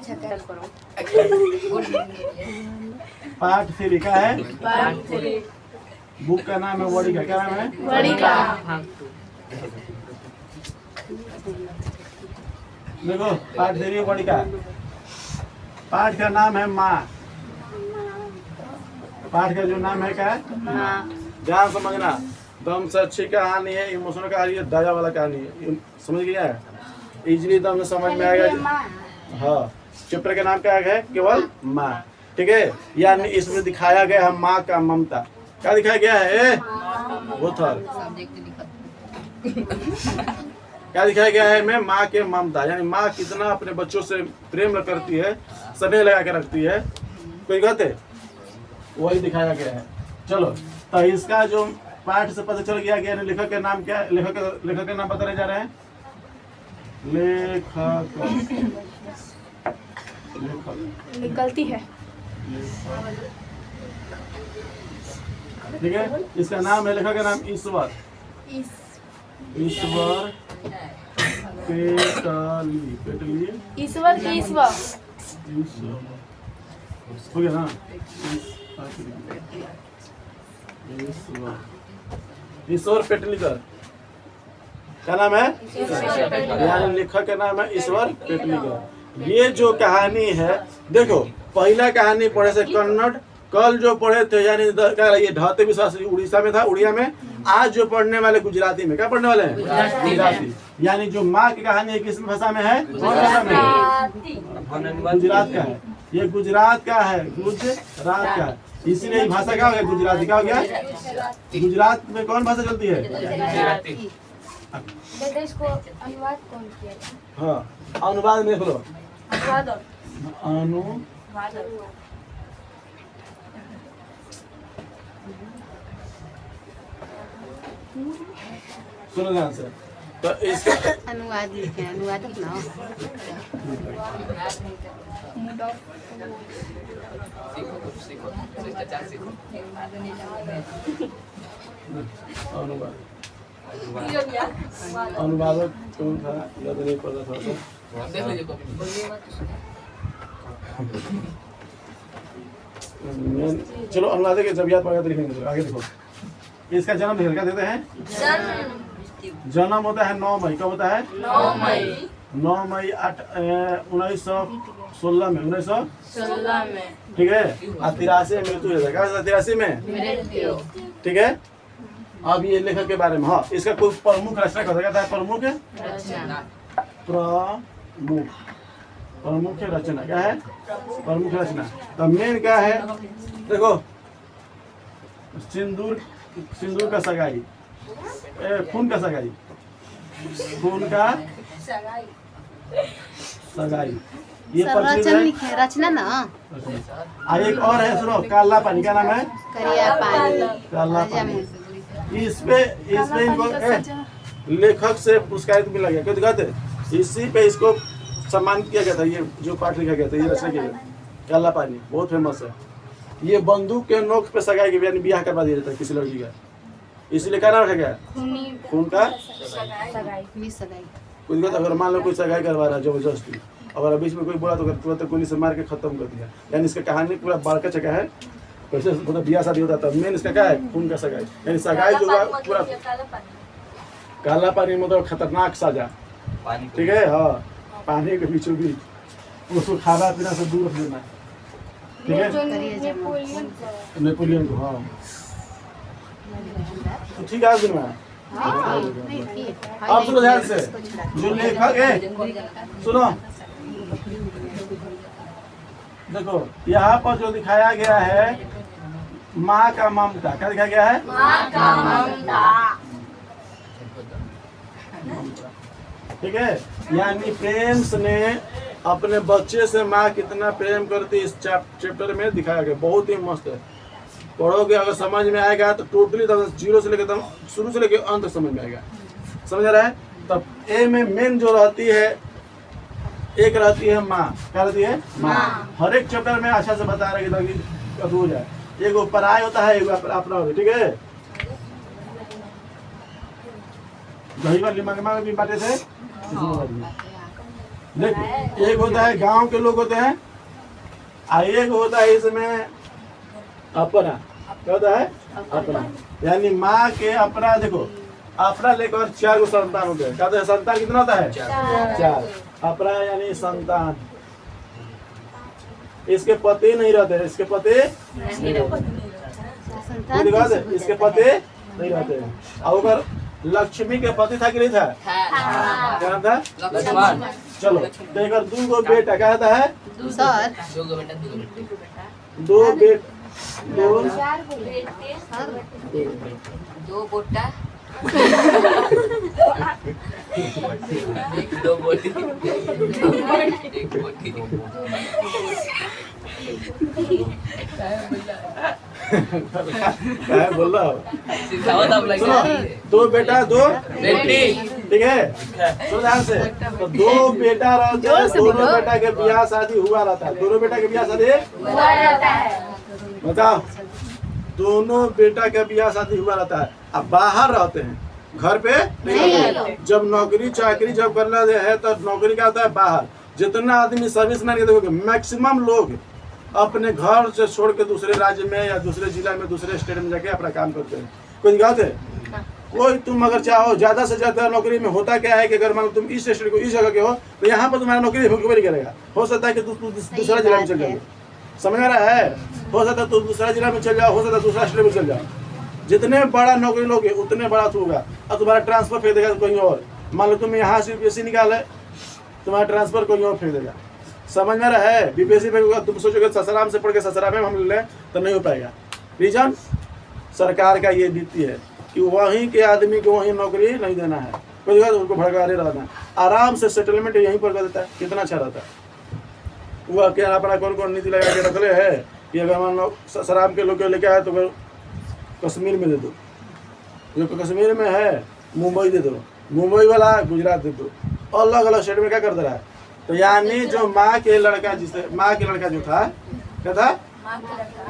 अच्छा कर करो। पार्ट 3 का है, पार्ट 3 बुक का नाम है वड़िका। क्या नाम है? वड़िका। देखो पार्ट 3 वड़िका। पाठ का नाम है माँ। पाठ का जो नाम है क्या है? माँ। ध्यान समझना, दम से अच्छी कहानी है, इमोशनल कहानी है, दया वाला कहानी है। समझ गया है? इजीली दम से समझ में आएगा। हाँ, चैप्टर का नाम क्या है? केवल माँ। ठीक है, यानी इसमें दिखाया गया है माँ का ममता। क्या दिखाया गया है? वो था क्या दिखाया गया है? मैं माँ के ममता, यानी माँ कितना अपने बच्चों से प्रेम करती है, स्नेह लगा के रखती है। कोई कहते वही दिखाया गया है। चलो, तो इसका जो पाठ से पता चल गया कि लेखक का नाम क्या है? लेखक का नाम बताने जा रहे हैं। लेखक निकलती है। ठीक है, इसका नाम है, लेखक का नाम ईश्वर पेटली। ईश्वर के ईश्वर हो गया ना? ईश्वर पेटलीकर। क्या नाम है? यानी लेखक का नाम है ईश्वर पेटलीकर। ये जो कहानी है, देखो पहला कहानी पढ़े से कन्नड़, कल जो पढ़े थे यानी ये ढाते विश्वास उड़ीसा में था, उड़िया में। आज जो पढ़ने वाले गुजराती में। क्या पढ़ने वाले हैं? गुजराती। यानी जो माँ की कहानी है किस भाषा में है? कौन भाषा में है? गुजरात का है। ये गुजरात का है, गुजरात का। इसीलिए भाषा क्या हो गया? गुजराती। क्या हो गया? गुजरात में कौन भाषा चलती है? इसको अनुवाद कौन किया? हाँ, अनुवाद में देख लो। सुनो ध्यान से, तो इसका अनुवाद लिखे, अनुवादक ना अनुवादक कौन था? याद नहीं पड़ रहा था। चलो अनुवादक के जब याद पड़ेगा तो लिखेंगे। आगे देखो, इसका जन्म क्या देते हैं? जन्म होता है 9 मई। कब होता है? 9 मई 1916 में। 1916 में। ठीक है, 83 में मृत्यु हुआ। क्या 83 में? ठीक है, अब ये लेखक के बारे में। हाँ, इसका कोई प्रमुख रचना कहता है? प्रमुख रचना क्या है? प्रमुख रचना। तो मेन क्या है? देखो, सिंदूर का सगाई, खून का सगाई, खून का सगाई। ये रचना ना। एक और है, सुनो, काला पानी। क्या नाम है? करिया पानी। काला पानी। इसपे इनको लेखक से पुरस्कारित मिला गया। क्यों दिखाते? इसी पे इसको सम्मानित किया गया था। ये जो पाठ लिखा गया था, ये रचना किया गया, काला पानी, बहुत फेमस है। ये बंदूक के नोक पे सगाई के यानी ब्याह करवा दिया जाता है किसी लड़की का। इसीलिए क्या नाम रखा गया? खून का सगाई। कुछ अगर मान लो कोई सगाई करवा रहा है जबरदस्ती, अगर बीच में कोई बोला तो तुरंत गोली से मार के खत्म कर दिया। यानी इसका कहानी पूरा बारका चका है। वैसे मतलब ब्याह शादी होता था, मेन इसका क्या है? खून का सगाई। यानी सगाई जो हुआ पूरा काला पानी मतलब खतरनाक सजा। ठीक है, हाँ, पानी के बीचों बीच उसको खाना पीना से दूर रख देना। ठीक है, नेपोलियन को। हाँ, तो ठीक है, सुनो आप, सुनो ध्यान से। जो लेखक है, सुनो, देखो यहाँ पर जो दिखाया गया है माँ का ममता। क्या दिखाया गया है? माँ का ममता। ठीक है, यानी प्रेम स्नेह अपने बच्चे से माँ कितना प्रेम करती है इस चैप्टर में दिखाया गया। बहुत ही मस्त है, पढ़ोगे अगर समझ में आएगा तो टोटली जीरो से लेकर शुरू से लेकर अंत समझ में आएगा। समझ आ रहा है? तब ए में मेन जो रहती है, एक रहती है माँ। क्या रहती है? माँ। हर एक चैप्टर में अच्छा से बता रहे ताकि हो जाए। एक पराय होता है, एक अपना होता है। ठीक है, दही वाली मंगमा में भी बांटे थे। देख, एक होता है गांव के लोग होते हैं, और एक होता है इसमें अपना। क्या होता है? अपना। यानी माँ के अपना, देखो अपना लेकर 4 गो संतान होते हैं। क्या होता है? संतान कितना होता है? 4। अपना यानी संतान। इसके पति नहीं रहते, इसके पति नहीं रहते, इसके पति नहीं रहते हैं। और अगर लक्ष्मी के पति था कि नहीं था? क्या नाम था? लक्ष्मण। चलो तो एक 2 गो बेटा। क्या होता है? सर 2 बेटा, 2 बोटा, 2 बोटी, 1 बोटी। क्या बोल रहा हो? सिखावत आप लग रहा है। 2 बेटा 2 बेटी। ठीक है, सुनो ध्यान से। तो 2 बेटा रहते हैं, दोनों बेटा के ब्याह शादी हुआ रहता है। दोनों बेटा के ब्याह शादी हुआ रहता है। बताओ, दोनों बेटा का ब्याह शादी हुआ रहता है। अब बाहर रहते हैं, घर पे नहीं रहते। जब नौकरी चाकरी जब करना है तो नौकरी क्या होता है? बाहर। जितना आदमी सर्विस मैन के देखोगे, मैक्सिमम लोग अपने घर से छोड़ के दूसरे राज्य में या दूसरे जिला में, दूसरे स्टेट में जाके अपना काम करते हैं। कोई दिक्कत है? कोई तुम अगर चाहो ज्यादा से ज्यादा नौकरी में होता क्या है कि अगर मान लो तुम इस स्टेट को इस जगह के हो तो यहाँ पर तुम्हारा नौकरी नहीं करेगा। हो सकता है कि तुम दूसरा जिला में चल जाओ। समझ आ रहा है? हो सकता है तुम दूसरा जिला में चल जाओ, हो सकता है दूसरा स्टेट में चल जाओ। जितने बड़ा नौकरी लोगे उतने बड़ा होगा। और तुम्हारा ट्रांसफर फेंक देगा कहीं और। मान लो तुम यहाँ से बीपीएससी निकाले, तुम्हारा ट्रांसफर कहीं और फेंक देगा। समझ में रहा है? बीपीएससी फेंकेगा, तुम सोचोगे ससुराल से पढ़ के ससुराल में हम ले तो नहीं हो पाएगा। रीजन सरकार का ये नीति है कि वहीं के आदमी को वहीं नौकरी नहीं देना है। कोई बात उनको भड़काने रहना, आराम से सेटलमेंट यहीं पर कर देता है। कितना अच्छा रहता है। वो क्या अपना कौन कौन नीति लगा के रखले है कि अगर मान लो ससुराल के लोग लेके आए तो कश्मीर में दे दो, जो कश्मीर में है मुंबई दे दो, मुंबई वाला गुजरात दे दो। अलग अलग स्टेट में क्या कर दे रहा है। तो यानी जो माँ के लड़का, जिससे माँ के लड़का जो था, क्या था?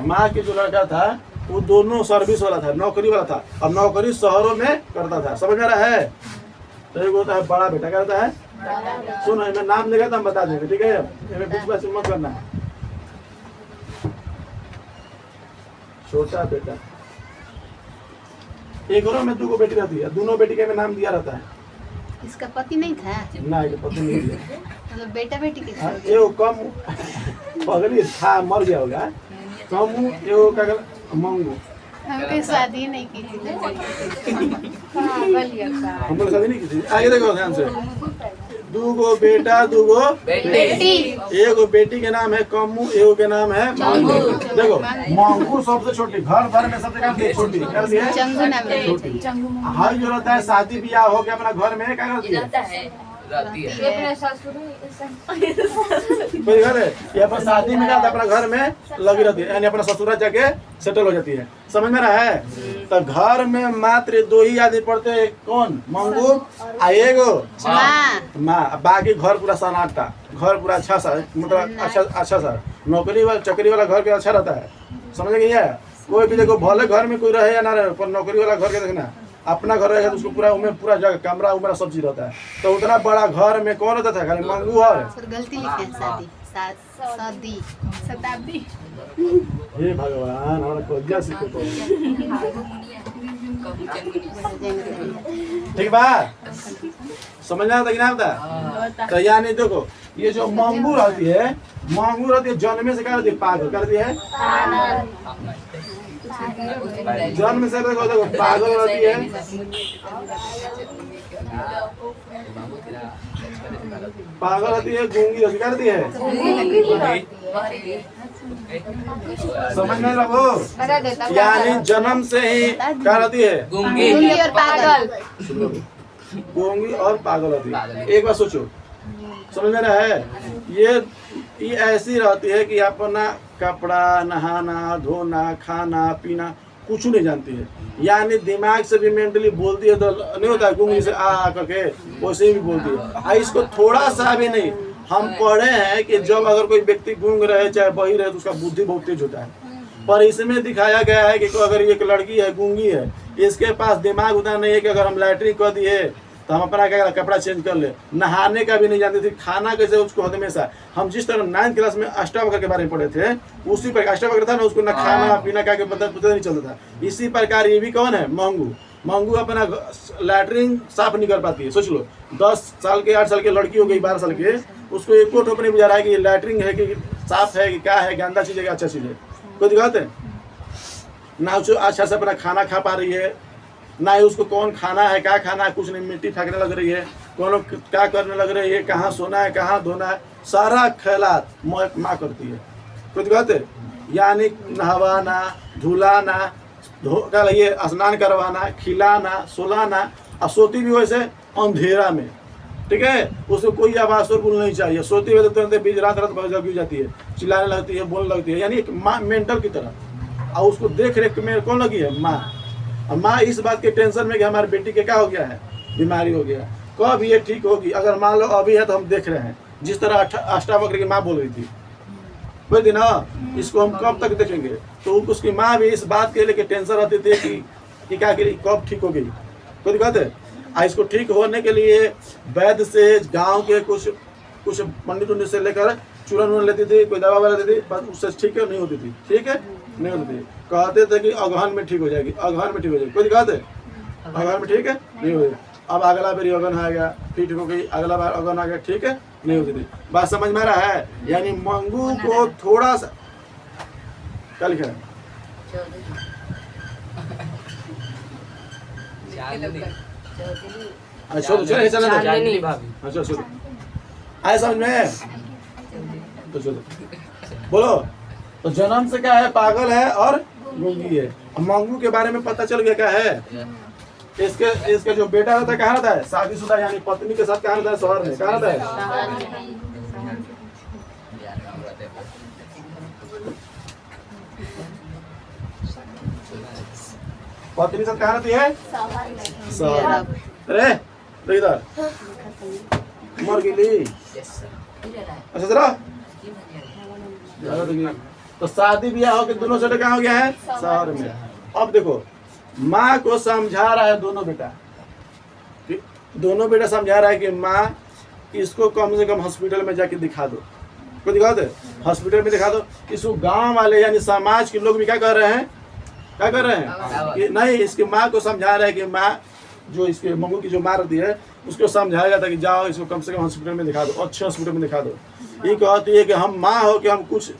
माँ के जो लड़का था वो दोनों सर्विस वाला था, नौकरी वाला था। और नौकरी शहरों में करता था। समझ आ रहा है? तो एक होता है बड़ा बेटा। क्या होता है? सुनो, मैं नाम लेगा तो हम बता देंगे, ठीक है? बीच में मत करना है। छोटा बेटा। एक घरों में 2 गो बेटी रहती है, दोनों बेटी के नाम दिया रहता है। इसका पति नहीं था? ना, ये पति नहीं दिया। मतलब बेटा बेटी के हाँ, ये कम पगली था, मर गया होगा। कम ये क्या कर मंगू। हमने शादी नहीं की थी। हम लोग शादी नहीं की थी। आगे देखो ध्यान से। 2 गो बेटा 2 गो बेटी। एक बेटी के नाम है कम्मू, एक के नाम है मंगू। देखो मंगू सबसे छोटी, घर भर में सबसे क्या छोटी करती है? चंगू नाम है। हाई जो रहता है शादी ब्याह हो के अपना घर में क्या करती है? रहती है। कोई घर है ये अपना शादी में जाता है, अपना घर में लगी रहती है, यानी अपना ससुराल जाके सेटल हो जाती है। समझ में रहा है? तो घर में मात्र 2 ही आदमी पड़ते हैं। कौन? मंगू और एगो माँ। बाकी घर पूरा सन्नाटा, घर पूरा अच्छा सा, मतलब अच्छा सा। नौकरी वाला चकरी वाला घर के अच्छा रहता है। समझ गई है? कोई भी देखो भले घर में कोई रहे या ना रहे, पर नौकरी वाला घर के देखना, अपना घर रहेगा तो उसको पूरा उमें पूरा जगह कमरा उमरा सब चीज रहता है। तो उतना बड़ा घर में कौन रहता था? खाली मंगू और गलती लिखे हैं शादी शादी शताब्दी। हे भगवान, हमारा कोजिया सीखे तो ठीक बा। समझना था कि ना था? तो यानी देखो ये जो मंगू रहती है, जन्म से क्या रहती है? पागल करती है। जन्म से देखो पागल रहती है, गूंगी रहती है। समझ में लगो? यानी जन्म से ही क्या रहती है? गूंगी और पागल। गूंगी और पागल रहती है। एक बार सोचो, समझ में रहा है? ये ऐसी रहती है कि अपना कपड़ा, नहाना धोना, खाना पीना कुछ नहीं जानती है। यानी दिमाग से भी मेंटली बोलती है तो नहीं होता है गूंगी से आ करके, वैसे भी बोलती है। इसको थोड़ा सा भी नहीं। हम पढ़े हैं कि जब अगर कोई व्यक्ति गूंग रहे चाहे बही रहे तो उसका बुद्धि बहुत तेज होता है। पर इसमें दिखाया गया है कि अगर एक लड़की है गूंगी है, इसके पास दिमाग उतना नहीं है कि अगर हम लैट्रिन कर दिए तो हम अपना क्या कपड़ा चेंज कर ले, नहाने का भी नहीं जानती थी, खाना कैसे उसको हमेशा हम जिस तरह 9th क्लास में अष्टावक्र के बारे में पढ़े थे, उसी पर अष्टावक्र था ना, उसको ना खाना पीना का पता नहीं चलता था। इसी प्रकार ये भी कौन है, मंगू। मंगू अपना लैटरिन साफ नहीं कर पाती है। सोच लो 10 साल के 8 साल की लड़की हो गई 12 साल के, उसको एक को ठोप नहीं बुझा रहा है कि लैटरिन है कि साफ है कि क्या है, गंदा चीज़ है कि अच्छा चीज़ है, कोई दिक्कत है ना। उसको अच्छा से अपना खाना खा पा रही है ना, ही उसको कौन खाना है क्या खाना है कुछ नहीं, मिट्टी फेंकने लग रही है, कौन लोग क्या करने लग रही है, कहाँ सोना है कहाँ धोना है, सारा ख्यालात माँ करती है, कोई दिक्कत है। यानी नहवाना धुलाना क्या लगे, स्नान करवाना, खिलाना, सुलाना, और सोती भी वैसे अंधेरा में, ठीक है। उसको कोई आवाज़ शोरगुल नहीं चाहिए, सोती हुए तो तुरंत बीच रात जगी जाती है, चिल्लाने लगती है, बोलने लगती है, यानी एक माँ मेंटल की तरह। और उसको देख रेख में कौन लगी है, माँ। और माँ इस बात के टेंशन में कि हमारी बेटी के क्या हो गया है, बीमारी हो गया, कब ये ठीक होगी। अगर मान लो अभी है तो हम देख रहे हैं जिस तरह अष्टावक्र की माँ बोल रही थी कोई दिन, इसको हम कब तक देखेंगे। तो उसकी माँ भी इस बात के लेके टेंशन रहती थी कि क्या करी, कब ठीक हो गई, कोई दिक्कत है। इसको ठीक होने के लिए वैद्य से, गांव के कुछ पंडित उन्डित से लेकर चूरन लेती थी, कोई दवा वगैरह देती थी, पर उससे ठीक है नहीं होती थी, ठीक है नहीं होती थी। कहते थे कि अगहन में ठीक हो जाएगी, अगहन में ठीक हो जाएगी, कोई दिक्कत है, अगहन में ठीक है नहीं हो। अब अगला बार अगन आ गया, फिर हो गई, अगला बार अगन आ गया, ठीक है नहीं होती थी। बात समझ में आ रहा है। यानी मंगू को थोड़ा सा क्या लिखा है, अच्छा चलो चांदनी भाभी। अच्छा चलो आए समझ में, तो चलो बोलो। तो जन्म से क्या है, पागल है और गूंगी है। मंगू के बारे में पता चल गया क्या है, इसके जो बेटा रहता है कहाँ रहता है, शादीशुदा यानी पत्नी के साथ कहाँ रहता है, शहर में कहाँ रहता है। पत्नी साथ कहाँ रहती है, शहर। अरे तो इधर मर गई, अच्छा जरा तो शादी ब्याह हो के दोनों से कहाँ हो गया है, शहर में। अब देखो माँ को समझा रहा है दोनों बेटा समझा रहा है कि माँ इसको कम से कम हॉस्पिटल में जाके दिखा दो, कोई दिखा दो हॉस्पिटल में दिखा दो। इसको गांव वाले यानी समाज के लोग भी क्या कर रहे हैं, कि नहीं, इसकी माँ को समझा रहा है कि माँ जो इसके मंगू की जो माँ रहती है उसको समझाया जाता है कि जाओ इसको कम से कम हॉस्पिटल में दिखा दो, अच्छे हॉस्पिटल में दिखा दो। ये कहती है कि हम माँ हो कि हम कुछ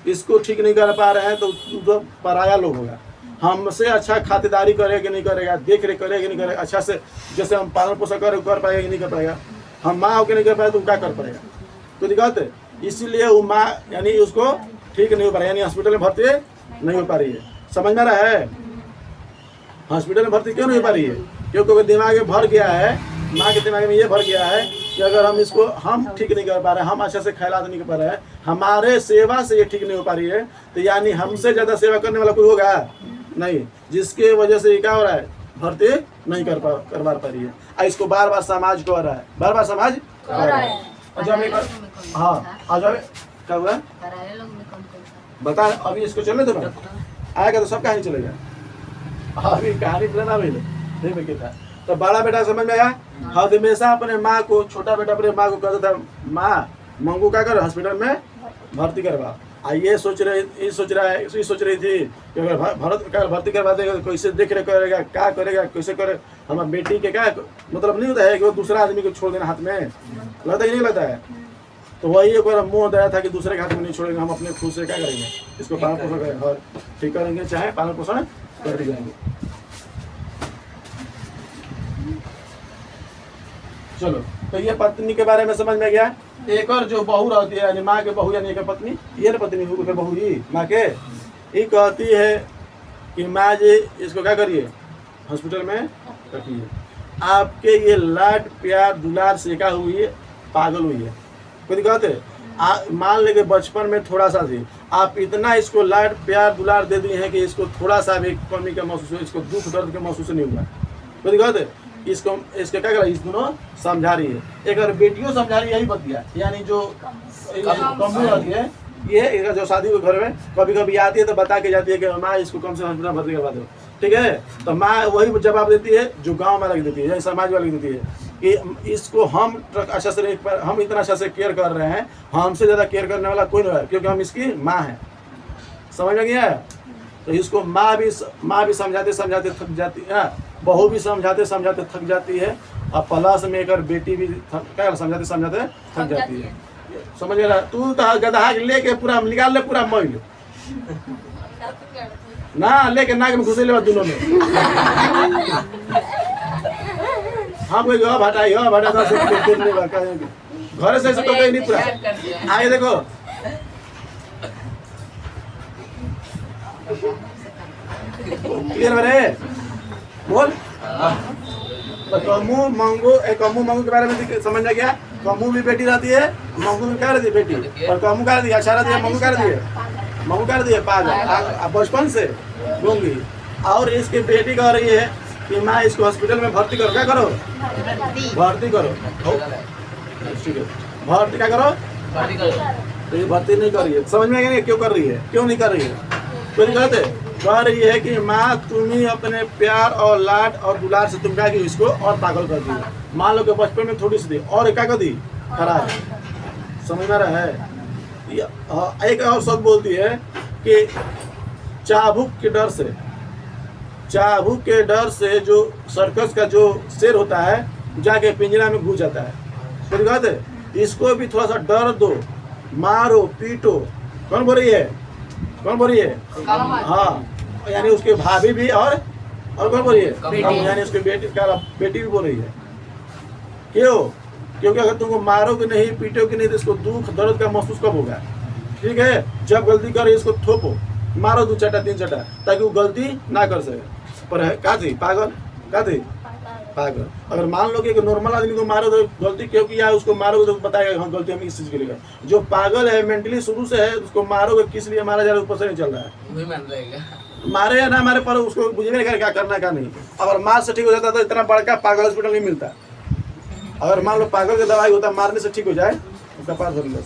इसको ठीक नहीं कर पा रहे हैं, तो पराया लोग होगा, हमसे अच्छा खातिरदारी करेगा कि नहीं करेगा, देख रेख करेगा कि नहीं करेगा, अच्छा से जैसे हम पालन पोषण कर पाएगा कि नहीं कर पाएगा, हम माँ होकर नहीं कर पाए तो क्या कर पाएगा, तो दिक्कत है। इसीलिए वो माँ यानी उसको ठीक नहीं हो पा रहा, यानी हॉस्पिटल में भर्ती नहीं हो पा रही है। समझ में रहा है, हॉस्पिटल में भर्ती क्यों नहीं हो पा रही है, क्योंकि दिमाग में भर गया है, माँ के दिमाग में ये भर गया है कि अगर हम इसको हम ठीक नहीं कर पा रहे हैं, हम अच्छा से ख्यालात नहीं कर पा रहे हैं, हमारे सेवा से ये ठीक नहीं हो पा रही है, तो यानी हमसे ज़्यादा सेवा करने वाला कोई होगा नहीं, जिसके वजह से ये क्या हो रहा है, भर्ती नहीं करवा पा रही है। और इसको बार बार समाज कह रहा है, बार बार समाज कह रहा है। हाँ आ जाओ, क्या हुआ बता, अभी इसको चलने दो ना, आएगा तो सब कहानी चलेगा, अभी कहानी प्लाना भी नहीं था। तो बड़ा बेटा समझ में आया, हमेशा अपने माँ को, छोटा बेटा अपने माँ को कहता था माँ मंगू क्या कर हॉस्पिटल में भर्ती करवा। ये सोच रही थी कि अगर भर्ती करवा देगा तो कैसे देख रेख करेगा, क्या करेगा, कैसे करे, हमारे बेटी के क्या मतलब नहीं होता है कि वो दूसरा आदमी को छोड़ देना हाथ में, लगता ही नहीं लगता है। तो वही एक बार मुँह दया था कि दूसरे के हाथ में नहीं छोड़ेंगे, हम अपने खुद से क्या करेंगे, इसको पालन पोषण करेंगे और ठीक करेंगे, चाहे पालन पोषण कर जाएंगे। चलो, तो ये पत्नी के बारे में समझ में गया। एक और जो बहू रहती है यानी माँ के बहू यानी एक पत्नी, ये ना पत्नी हुई बहू ही माँ के, ये कहती है कि माँ जी इसको क्या करिए, हॉस्पिटल में रखिए। आपके ये लाड प्यार दुलार से क्या हुई है, पागल हुई है, कोई दिक्कत है। मान लेके बचपन में थोड़ा सा थी, आप इतना इसको लाड प्यार दुलार दे दिए हैं कि इसको थोड़ा सा भी कमी का महसूस, इसको दुख दर्द का महसूस नहीं हुआ, कोई दिक्कत है। इसको क्या कर रहा है, इस दोनों समझा रही है। एक और बेटियों समझा रही है, यही बतिया, यानी जो कमी रहती है, ये जो शादी के घर में कभी कभी आती है तो बता के जाती है कि माँ इसको कम से कम हॉस्पिटल भर्ती करवा दो, ठीक है। तो माँ वही जवाब देती है जो गांव वाला देती है, समाज वाली देती है कि इसको हम अच्छा से हम इतना अच्छा से केयर कर रहे हैं, हमसे ज़्यादा केयर करने वाला कोई नहीं है, क्योंकि हम इसकी माँ हैं। समझ में गया? तो इसको माँ भी समझाते समझाते थक जाती है, बहू भी समझाते समझाते थक जाती है, और प्लस में एक बेटी भी क्या समझाते समझाते थक जाती है। समझ रहा? तू तो गधा लेके पूरा निकाल ले, पूरा मैल ना लेके नाक में घुसे ले दोनों में। हाँ कोई हटाई हटा घर से तो कहीं नहीं पूरा आगे देखो। क्लियर बने? बोल। तो कमू मंगू के बारे में समझ आ गया। कमू भी बेटी रहती है, मंगू भी क्या रहती है बेटी, और कमू क्या रहती है, अच्छा रहती है, मंगू क्या रहती है, मंगू क्या रहती है पागल बचपन से गूंगी। और इसकी बेटी कह रही है कि मैं इसको हॉस्पिटल में भर्ती करो, क्या करो भर्ती करो, ठीक है भर्ती क्या करो, तो ये भर्ती नहीं कर रही है। समझ में आएगा क्यों कर रही है, क्यों नहीं कर रही है? कोई नहीं कहते, कह रही है कि माँ तुम ही अपने प्यार और लाड और दुलार से तुम क्या कि इसको और पागल कर दी। मान लो कि बचपन में थोड़ी सी थी और क्या कर दी खराब। समझ में रहा है? एक और शब्द बोलती है कि चाबुक के डर से जो सर्कस का जो शेर होता है जाके पिंजरा में घुस जाता है। तो कहते इसको भी थोड़ा सा डर दो, मारो पीटो। कौन बोल रही है, कौन बोल रही है? हाँ, यानी उसके भाभी भी और कौन बोल रही है, यानी उसके बेटी भी बोल रही है। क्यों? क्योंकि अगर तुमको मारोगे नहीं पीटोगे नहीं तो इसको दुख दर्द का महसूस कब होगा? ठीक है, जब गलती करे इसको थोपो, मारो 2 चटा 3 चटा ताकि वो गलती ना कर सके। पर है का थी पागल, का थी पागल। अगर मान लो कि नॉर्मल आदमी को मारो तो गलती क्यों किया, उसको मारोगे तो बताएगा हाँ गलती हम इस चीज़ के लिए। जो पागल है मेंटली शुरू से है, उसको मारोगे किस लिए मारा जा रहा है ऊपर से नहीं चल रहा है। मारे या ना मारे पर उसको बुझे नहीं क्या करना क्या नहीं। अगर मार से ठीक हो जाता तो इतना बड़का पागल हॉस्पिटल नहीं मिलता। अगर मान लो पागल का दवाई होता मारने से ठीक हो जाए तो कपार धर लो।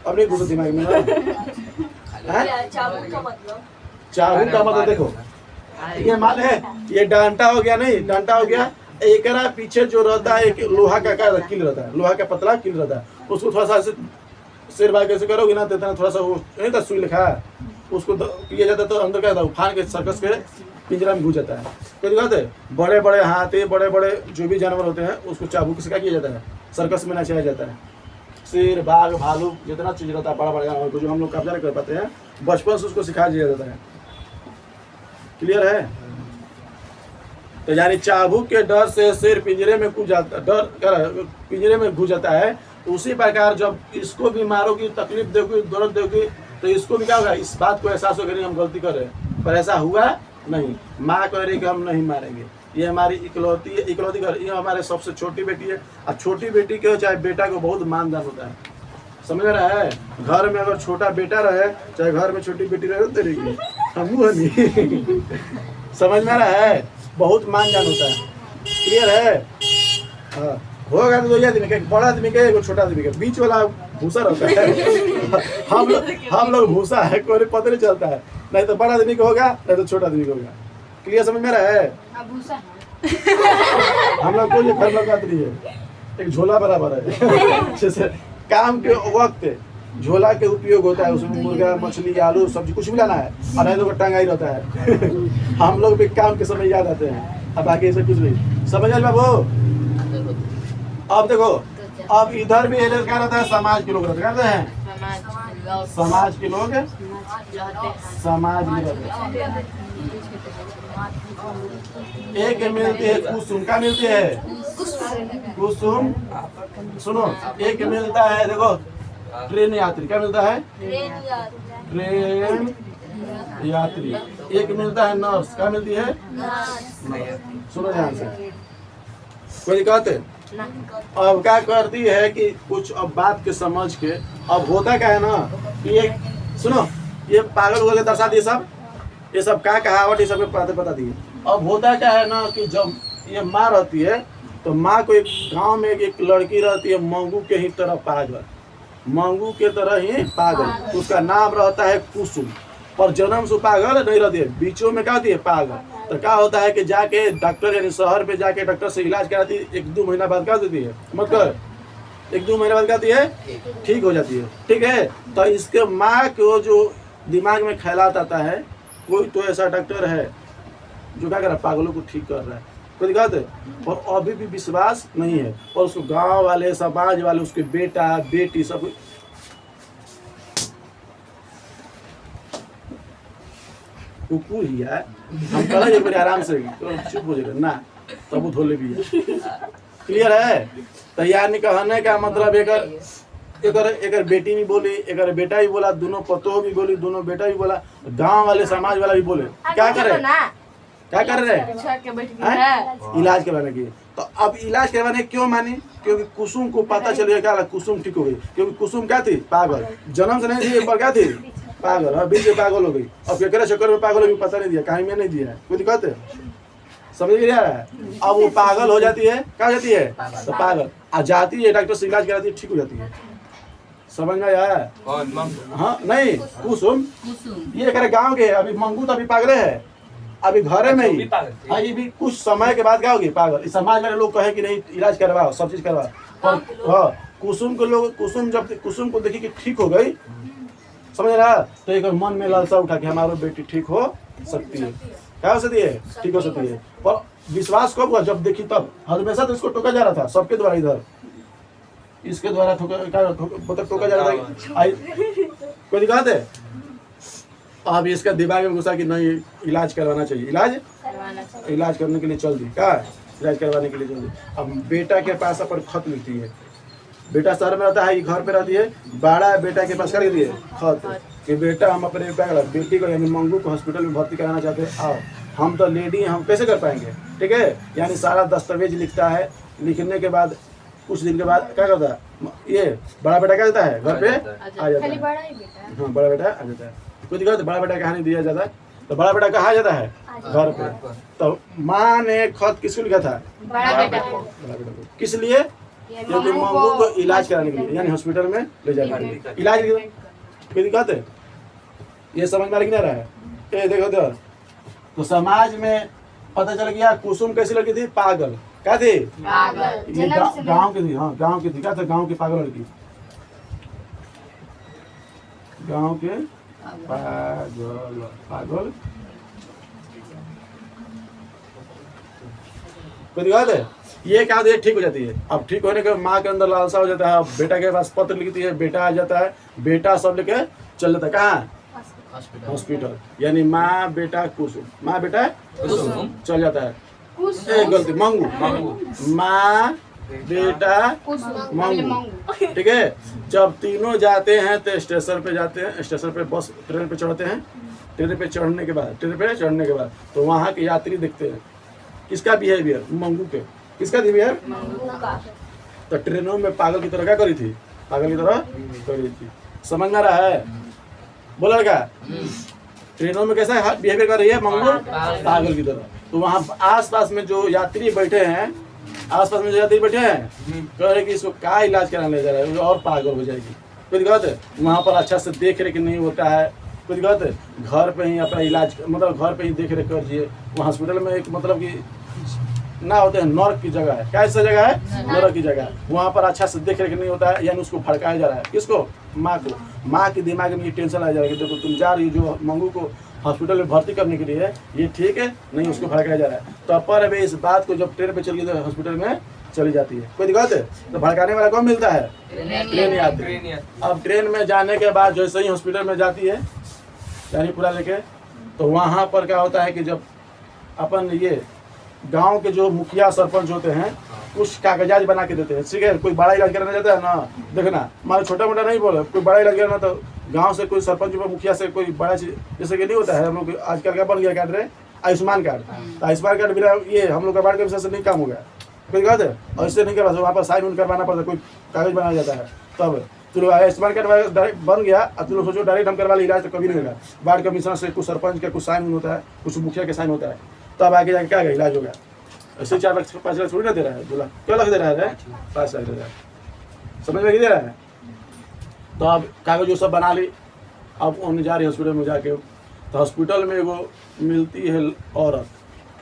अब नहीं घुसो दिमाग में। चाबुक का मतलब देखो, ये मान है ये डांटा हो गया, नहीं डांटा हो गया, एक पीछे जो रहता है एक लोहा का किल रहता है, लोहा का पतला किल रहता है, उसको थोड़ा सा सिर भाई कैसे करोगे ना तो इतना थोड़ा सा वो नहीं था सुई लिखा है, उसको किया जाता है तो अंदर क्या था उफान के सर्कस के पिंजरा में घुस जाता है। तो कहते बड़े बड़े हाथी बड़े बड़े जो भी जानवर होते हैं उसको चाबुक से क्या किया जाता है, सर्कस में नचाया जाता है। शेर बाघ भालू जितना चीज रहता है बड़ा बड़ा जानवर को जो हम लोग कब्जा नहीं कर पाते हैं, बचपन से उसको सिखा दिया जाता है। क्लियर है? तो यानी चाबुक के डर से शेर पिंजरे में घुस जाता, पिंजरे में घुस जाता है। उसी प्रकार जब इसको भी मारोगी, तकलीफ दोगी, दर्द दोगी, तो इसको भी क्या होगा, इस बात को एहसास होगा नहीं हम गलती कर रहे हैं, पर ऐसा हुआ नहीं। माँ कह रही कि हम नहीं मारेंगे, ये हमारी इकलौती घर, ये हमारे सबसे छोटी बेटी है। अब छोटी बेटी के चाहे बेटा को बहुत मानदान होता है, समझ रहा है? घर में अगर छोटा बेटा रहे चाहे घर में छोटी बेटी रहे तो रहेगी, हम समझ में रहा है? बहुत मानदान होता है। क्लियर है? हाँ, होगा तो 2 आदमी के, बड़ा आदमी के एगो छोटा आदमी के, बीच वाला भूसा रहता है। हम लोग भूसा है, कोई पता नहीं चलता है, नहीं तो बड़ा आदमी को होगा नहीं तो छोटा आदमी को होगा। क्लियर समझ में रहा है? हम लोग को ये घर लगा है, एक झोला बराबर है। जैसे काम के वक्त झोला के उपयोग होता है, उसमें मुर्गा मछली आलू सब्जी कुछ भी लाना है, और नहीं तो टंगा ही रहता है। हम लोग भी काम के समय याद आते हैं, अब बाकी ऐसा कुछ नहीं। समझ में बाबू? अब देखो, अब इधर भी क्या रहता है, समाज के लोग रहते हैं, समाज के लोग समाज में रहते हैं। एक मिलती है कुसुम, क्या मिलती है कुसुम, सुनो, एक मिलता है देखो ट्रेन यात्री, क्या मिलता है ट्रेन यात्री, एक मिलता है नर्स, क्या मिलती है सुनो ध्यान से, कोई कहते अब क्या करती है कि कुछ अब बात के समझ के, अब होता क्या है ना कि एक सुनो ये पागल हो गए दर्शा दिए सब, ये सब क्या कहावत ये सब बता दिए। अब होता क्या है ना कि जब ये माँ रहती है तो माँ को एक गांव में एक लड़की रहती है मंगू के ही तरह पागल, मंगू के तरह ही पागल, उसका नाम रहता है कुसुम। पर जन्म से पागल नहीं रहती है, बीचों में क्या होती है पागल। तो क्या होता है कि जाके डॉक्टर यानी शहर पे जाके डॉक्टर से इलाज कराती है, 1-2 महीना बाद क्या देती है मत कर, 1-2 महीने बाद क्या होती है ठीक हो जाती है। ठीक है, तो इसके माँ को जो दिमाग में ख्यालात आता है, कोई तो ऐसा डॉक्टर है जो क्या कर रहा है पागलों को ठीक कर रहा है, कोई दिक्कत है, और अभी भी विश्वास नहीं है। और उसको गांव वाले समाज वाले उसके बेटा बेटी सब कुकुर ही है, हम कहेंगे बड़े आराम से तो चुप हो जाएगा ना, तब वो धोले भी है। क्लियर है। तो यानी कहने का मतलब एक बेटी भी बोली, एक बेटा भी बोला, दोनों पतोह भी बोली, दोनों बेटा भी बोला, गांव वाले समाज वाला भी बोले। क्या करे, क्या कर रहे हैं इलाज करवाने की। तो अब इलाज करवाने क्यों मानी, क्योंकि कुसुम को पता चल गया क्या कुसुम ठीक हो गई, क्योंकि कुसुम क्या थी पागल, जन्म से नहीं थी पर क्या थी पागल, और बीच में पागल हो गई। अब क्या चक्कर में पागल हो गई पता नहीं दिया, कहीं में नहीं दिया है, कोई दिक्कत है, समझ नहीं आ रहा है। अब वो पागल हो जाती है, क्या हो जाती है तो पागल आ जाती है, डॉक्टर से इलाज कराती है, ठीक हो जाती है। समझ में आया। हाँ नहीं कुसुम ये करे गाँव के, अभी मंगू तो अभी पागले है, अभी घरे में ही हाँ, ये भी कुछ समय के बाद क्या होगी पागल। इस समाज में लोग कहे कि नहीं इलाज करवाओ, सब चीज करवाओ, पर हाँ कुसुम को लोग जब कुसुम को देखी कि ठीक हो गई, समझ रहा, तो एक मन में लालसा उठा कि हमारी बेटी ठीक हो सकती है, क्या हो सकती है ठीक हो सकती है। पर विश्वास कब हुआ, जब देखी तब। हमेशा तो इसको टोका जा रहा था सबके द्वारा, इधर इसके द्वारा टोका जा रहा था, कोई दिक्कत है। अब इसका दिमाग में घुसा कि नहीं इलाज करवाना चाहिए, इलाज करने के लिए चल दी, क्या इलाज करवाने के लिए चल दी। अब बेटा के पास अपन खत लिखती है, बेटा शहर में रहता है, ये घर पे रहती है, बड़ा बेटा के पास कर दिए खत कि बेटा हम अपने बेटी को यानी मंगू को हॉस्पिटल में भर्ती कराना चाहते हैं, आओ। हम तो लेडी हैं, हम कैसे कर पाएंगे, ठीक है। यानी सारा दस्तावेज लिखता है, लिखने के बाद कुछ दिन के बाद क्या करता है, ये बड़ा बेटा क्या करता है घर पे आ जाता है, हाँ बड़ा बेटा आ जाता है, कोई दिक्कत, बड़ा बेटा कहाँ नहीं दिया जाता है, तो बड़ा बेटा कहाँ जाता है घर पे। तो माँ ने खत किसको लिखा था, बड़ा बेटा को, किस लिए, क्योंकि मंगू को इलाज कराने के लिए, यानी हॉस्पिटल में ले जाने के लिए इलाज, कोई दिक्कत है, ये समझ में नहीं रहा है। ये देखो तो समाज में पता चल गया कुसुम कैसी लड़की थी, पागल, क्या थी ये गाँव की थी, हाँ गाँव की थी, क्या था गाँव की पागल लड़की, गाँव के पागल कोई दिक्कत है। ये क्या होती है ठीक हो जाती है। अब ठीक होने के माँ के अंदर लालसा हो जाता है, बेटा के पास पत्र लिखती है, बेटा आ जाता है, बेटा सब लेके चल जाता है कहाँ हॉस्पिटल, यानी माँ बेटा कुसुम, माँ बेटा कुसुम चल जाता है, एक गलती मंगू, माँ बेटा मंगू, ठीक है। जब तीनों जाते हैं तो स्टेशन पे जाते हैं, स्टेशन पे बस ट्रेन पे चढ़ते हैं, ट्रेन पे चढ़ने के बाद तो वहाँ के यात्री देखते हैं किसका बिहेवियर, मंगू के, किसका बिहेवियर, तो ट्रेनों में पागल की तरह क्या करी थी, पागल की तरह करी थी, समझ में रहा है, बोला क्या, ट्रेनों में कैसा बिहेवियर कर रही है मंगू, पागल की तरह। तो वहाँ आसपास में जो यात्री बैठे हैं, कह रहे कि इसको क्या इलाज कराने जा रहा है, और पागल हो जाएगी, कोई दिक्कत है। वहाँ पर अच्छा से देख रेख नहीं होता है, कोई दिक्कत है, घर पे ही अपना इलाज मतलब घर पे ही देख रेख करिए। वो हॉस्पिटल में एक मतलब कि ना होते हैं, नर्क की जगह है, क्या ऐसा जगह है, नर्क की जगह है, वहाँ पर अच्छा से देख रेख नहीं होता है, यानी उसको भड़काया जा रहा है, किसको, माँ को। माँ के दिमाग में ये टेंशन आ जा रहा है कि देखो तुम जा रही जो मंगू को हॉस्पिटल में भर्ती करने के लिए, ये ठीक है नहीं, उसको भड़काया जा रहा है। तो पर अभी इस बात को जब ट्रेन पे चली गई तो हॉस्पिटल में चली जाती है, कोई दिक्कत है। तो भड़काने वाला कौन मिलता है, ट्रेन आती है। अब ट्रेन में जाने के बाद जैसे ही हॉस्पिटल में जाती है यानी पूरा लेके, तो वहाँ पर क्या होता है कि जब अपन ये गांव के जो मुखिया सरपंच होते हैं कुछ कागजात बना के देते हैं, ठीक है। कोई बड़ा इलाज कराना चाहता है ना, देखना हमारा छोटा मोटा नहीं बोले, कोई बड़ा इलाज कराना तो गांव से कोई सरपंच मुखिया से कोई बड़ा चीज, जैसे कि नहीं होता है हम लोग आजकल क्या बन गया कार्ड रहे आयुष्मान कार्ड, तो आयुष्मान कार्ड बिना ये हम लोग का वार्ड के विषय से नहीं काम हो गया, कोई बात है, और इससे नहीं करवा वहाँ पर साइन उन करवाना पड़ता है, कोई कागज बनाया जाता है, तब चलो आयुष्मान कार्ड डायरेक्ट बन गया। अब तुम सोचो डायरेक्ट हम करवा ले, इलाज तो कभी नहीं होगा, वार्ड कमिश्नर से कुछ सरपंच का कुछ साइन होता है, कुछ मुखिया का साइन होता है, तब आगे जाके क्या इलाज होगा। ऐसे 4 लाख 5 लाख थोड़ी ना दे रहा है, 2 लाख क्या लाख दे रहा है, 5 लाख दे रहा है, समझ में नहीं दे रहा है। तो अब कागज वो सब बना ली, अब उन्हें जा रही हॉस्पिटल में जाके तो हॉस्पिटल में एगो मिलती है औरत,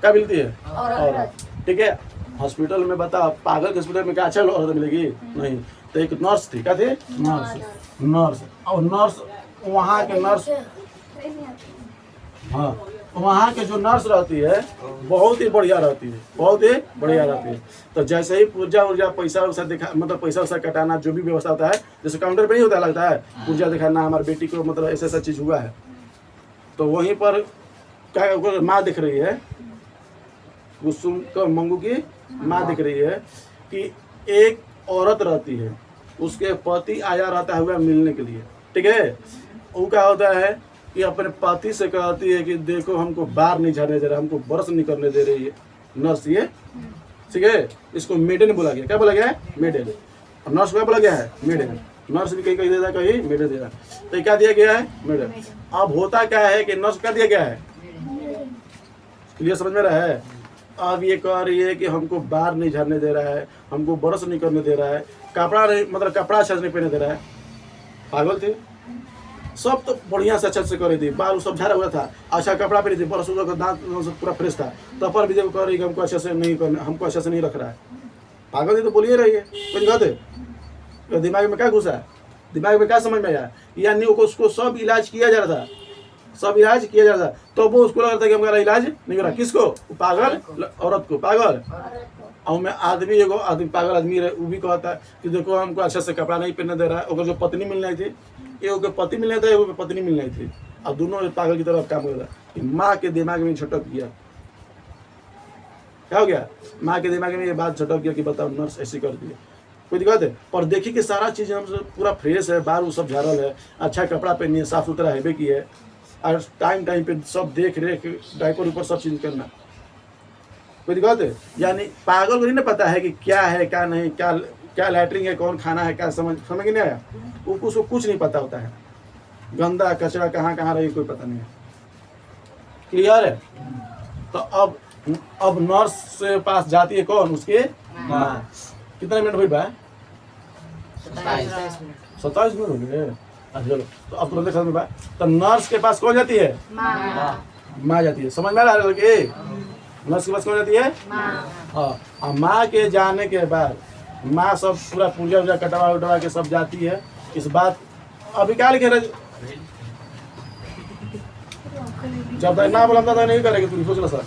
क्या मिलती है? औरत। ठीक है, हॉस्पिटल में बता, पागल के हॉस्पिटल में क्या अच्छा औरत मिलेगी? नहीं। तो एक नर्स थी, क्या थी? नर्स। और नर्स, वहाँ के नर्स, हाँ, वहाँ के जो नर्स रहती है बहुत ही बढ़िया रहती है, बहुत ही बढ़िया रहती है। तो जैसे ही पूजा उर्जा पैसा वैसा दिखा, मतलब पैसा वैसा कटाना जो भी व्यवस्था होता है, जैसे काउंटर पे नहीं होता, लगता है पूजा दिखाना हमारी बेटी को, मतलब ऐसा ऐसा चीज़ हुआ है, तो वहीं पर क्या माँ दिख रही है, कुसुम का मंगू की माँ दिख रही है कि एक औरत रहती है, उसके पति आया रहता है हुआ मिलने के लिए। ठीक है, वो क्या होता है कि अपने पति से कहती है कि देखो हमको बाहर नहीं जाने दे रहा, हमको ब्रश नहीं करने दे रही है नर्स ये। ठीक है, इसको मेडन बोला गया, क्या बोला गया है? मेडन। और नर्स को क्या बोला गया है? मेडन। नर्स भी कहीं कहीं देता है, कहीं मेडन देता है, तो क्या दिया गया है? मेडन। अब होता क्या है कि नर्स क्या दिया गया है? क्लियर समझ में रहा है? अब ये कह रही है कि हमको बाहर नहीं झरने दे रहा है, हमको ब्रश नहीं करने दे रहा है, कपड़ा नहीं, मतलब कपड़ा अच्छा से नहीं पहने दे रहा है। पागल थे, सब तो बढ़िया से अच्छा से कर रही थी, बाल सब झाड़ा हुआ था, अच्छा कपड़ा पहनी थी, ब्रश का दांत पूरा फ्रेश था, तब पर भी जब कह रही कि हमको अच्छे से नहीं करना, हमको अच्छे से नहीं रख रहा है। पागल थी तो बोलिए रही है, कोई कहते तो दिमाग में क्या घुसा है, दिमाग में क्या समझ में आया? यानी उसको सब इलाज किया जा रहा था, सब इलाज किया जा रहा था, तो वो उसको लग रहा था कि हमारा इलाज नहीं हो रहा। किसको? पागल औरत को, पागल। और मैं आदमी, एगो आदमी पागल आदमी रहे, वो भी कहता है कि देखो हमको अच्छे से कपड़ा नहीं पहनने दे रहा है। ओकर जो पत्नी मिलनी थी, एगो के पति मिलने था, एगो के पत्नी मिलनी थी, और दोनों पागल की तरफ काम कर रहा है। माँ के दिमाग में झटक गया, क्या हो गया? माँ के दिमाग में ये बात झटक गया कि बताओ नर्स ऐसी कर दिया, कोई दिक्कत है? पर देखिए कि सारा चीज़ हमसे पूरा फ्रेश है, बाहर वो सब झाड़ल है, अच्छा कपड़ा पहनी है, साफ सुथरा है की है, और टाइम टाइम पे सब देख रेख, डायपर ऊपर सब चीज़ करना, कोई दिक्कत है? यानी पागल को नहीं ना पता है कि क्या है क्या नहीं, क्या क्या लैटरिन है, कौन खाना है, क्या समझ नहीं आया, उसको कुछ नहीं पता होता है, गंदा कचरा कहाँ कहाँ रही कोई पता नहीं है। क्लियर है? तो अब नर्स से पास जाती है कौन? उसके माँ। कितना मिनट हुई बा? 27 मिनट हो गए। अच्छा चलो, तो अब तुरंत समझ में बा, तो नर्स के पास कौन जाती है? माँ जाती है। समझ में आ रहा है लड़के? नर्स के पास कौन जाती है? हाँ, और माँ के जाने के बाद माँ सब पूरा पूजा वूजा कटवा उटवा के सब जाती है। इस बात अभी क्या लिखे रहे, जब तक ना बोला तो नहीं करेगी, तू सोच लो सर,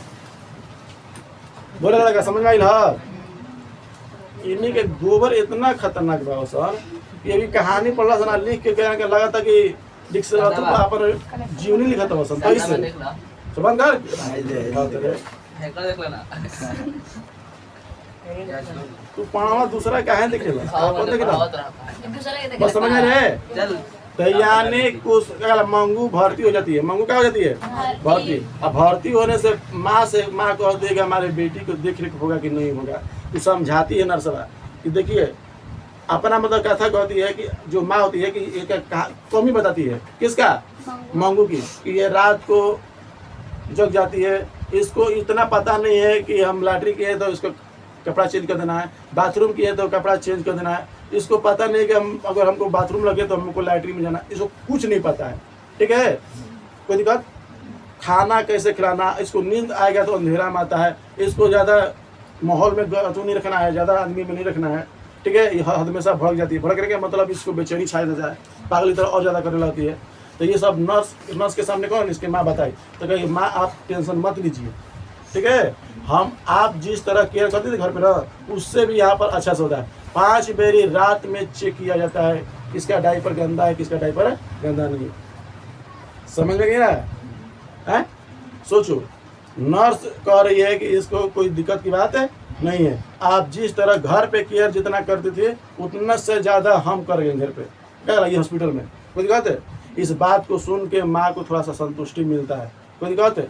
बोले लगा समझ में आई हा? इन्हीं के गोबर इतना खतरनाक बा सर, कि अभी कहानी पढ़ला सना लिख के कह लगा था कि लिख से अपन जीवनी लिखा था सर, कैसे सुबह कर देख लेना तू पावा दूसरा कहे देखेला, अपन देखेला बस, समझ में रहे? चल तो यानी कुछ मंगू भर्ती हो जाती है। मंगू क्या हो जाती है? भर्ती। अब भर्ती होने से माँ को देगा हमारे बेटी को देख रेख होगा कि नहीं होगा, तो समझाती है नर्सरा कि देखिए अपना मतलब कथा कहती है कि जो माँ होती है कि एक कमी बताती है, किसका? मंगू की, कि ये रात को जग जाती है, इसको इतना पता नहीं है कि हम लैट्रिन किए तो इसको कपड़ा चेंज कर देना है, बाथरूम किए तो कपड़ा चेंज कर देना है, इसको पता नहीं कि हम अगर हमको बाथरूम लगे तो हमको लैट्रिन में जाना, इसको कुछ नहीं पता है। ठीक है, कोई दिक्कत? खाना कैसे खिलाना, इसको नींद आएगा तो अंधेरा में आता है, इसको ज़्यादा माहौल में नहीं रखना है, ज़्यादा आदमी में नहीं रखना है। ठीक है, ये हमेशा भड़क जाती है, भड़कने का मतलब इसको बेचैनी छाया जाए, पागल की तरह और ज़्यादा करने लगती है। तो ये सब नर्स के सामने कौन? इसके माँ बताई, तो कही माँ आप टेंशन मत लीजिए, ठीक है, हम आप जिस तरह केयर करते थे घर पे ना, उससे भी यहाँ पर अच्छा से होता है। 5 बेरी रात में चेक किया जाता है किसका डायपर गंदा है, किसका डायपर गंदा नहीं है। समझ में गया है? सोचो, नर्स कह रही है कि इसको कोई दिक्कत की बात है नहीं है, आप जिस तरह घर पे केयर जितना करते थे उतना से ज़्यादा हम कर गए घर पे, क्या रही हॉस्पिटल में, कोई दिक्कत है? इस बात को सुन के माँ को थोड़ा सा संतुष्टि मिलता है, कोई दिक्कत है?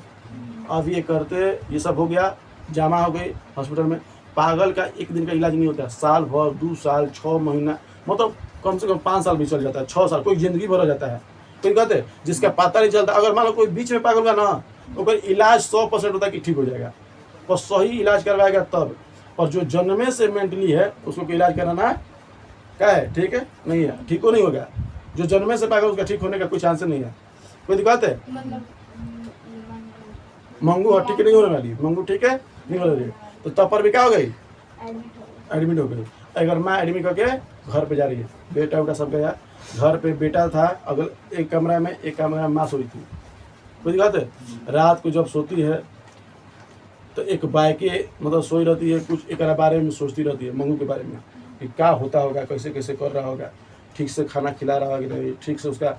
अब ये करते, ये सब हो गया, जमा हो गई हॉस्पिटल में। पागल का एक दिन का इलाज नहीं होता है, साल भर, 2 साल, 6 महीना, मतलब कम से कम 5 साल भी चल जाता है, 6 साल, कोई ज़िंदगी भर हो जाता है, कोई कहते हैं जिसका पता नहीं चलता। अगर मान लो कोई बीच में पागल होगा ना, तो कोई इलाज 100% होता है कि ठीक हो जाएगा, और सही इलाज करवाएगा तब। और जो जन्मे से मेंटली है उसको कोई इलाज कराना क्या है? ठीक है नहीं है, ठीक हो नहीं होगा। जो जन्मे से पागल उसका ठीक होने का कोई चांस नहीं है, कोई दिक्कत है? मंगू और ठीक नहीं होने वाली, मंगू ठीक है नहीं हो रही, तो तब पर भी क्या हो गई, एडमिट हो गई। अगर माँ एडमिट करके घर पे जा रही है, बेटा उटा सब गया, घर पे बेटा था, अगल एक कमरा में माँ सोई थी, कोई दिक्कत है। रात को जब सोती है तो एक बाइके मतलब सोई रहती है, कुछ एक बारे में सोचती रहती है, मंगू के बारे में कि क्या होता होगा, कैसे कैसे कर रहा होगा, ठीक से खाना खिला रहा होगा कि नहीं, ठीक से उसका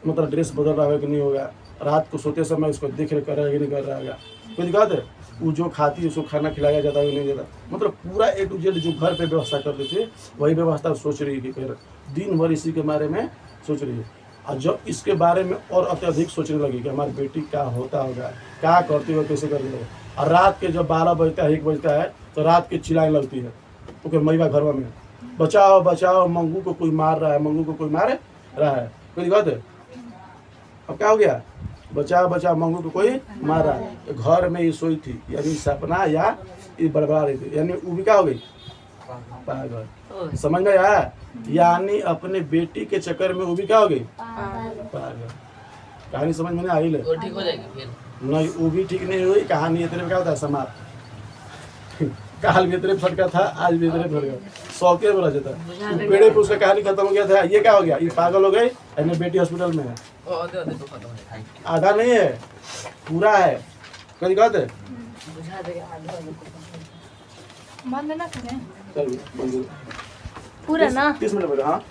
मतलब ड्रेस बदल रहा होगा कि नहीं होगा, रात को सोते समय उसको देख रेख कर रहा है कि नहीं कर रहा होगा, कोई दिक्कत है। वो जो खाती है उसको खाना खिलाया जाता है कि नहीं जाता, मतलब पूरा ए टू जेड जो घर पे व्यवस्था करते थे वही व्यवस्था सोच रही है कि फिर दिन भर इसी के बारे में सोच रही है। और जब इसके बारे में और अत्यधिक सोचने लगी कि हमारी बेटी क्या होता होगा, क्या करती होगा, कैसे करती होगा, और रात के जब 12 बजता है 1 बजता है तो रात के चिल्लाने लगती है ओके मैबा घर में, बचाओ बचाओ, मंगू को कोई मार रहा है, मंगू को कोई मार रहा है, कोई दिक्कत है। अब क्या हो गया, बचाओ बचाओ, मंगू को कोई मार रहा है, तो घर में ही सोई थी, यानी सपना या ये बड़बड़ा रही थी, यानी वो भी क्या हो गई, पागल। समझ में आया, यानी अपने बेटी के चक्कर में वो भी क्या हो गई, पागल। कहानी समझ में नहीं आई ले, वो ठीक हो जाएगी फिर। नहीं वो भी ठीक नहीं हुई, कहानी इतने में क्या होता है समाप्त। काल भी इतने फटका था, आज भी इतने फटका, शौके में रह जाता है। पेड़े पे उसका कहानी खत्म हो गया था, ये क्या हो गया, ये पागल हो गई, यानी बेटी हॉस्पिटल में है, आधे तो खत्म हो जाएगा। आधा नहीं है पूरा है, कोई दिक्कत है। बंद ना करें चल बंद पूरा ना 30 मिनट में, हाँ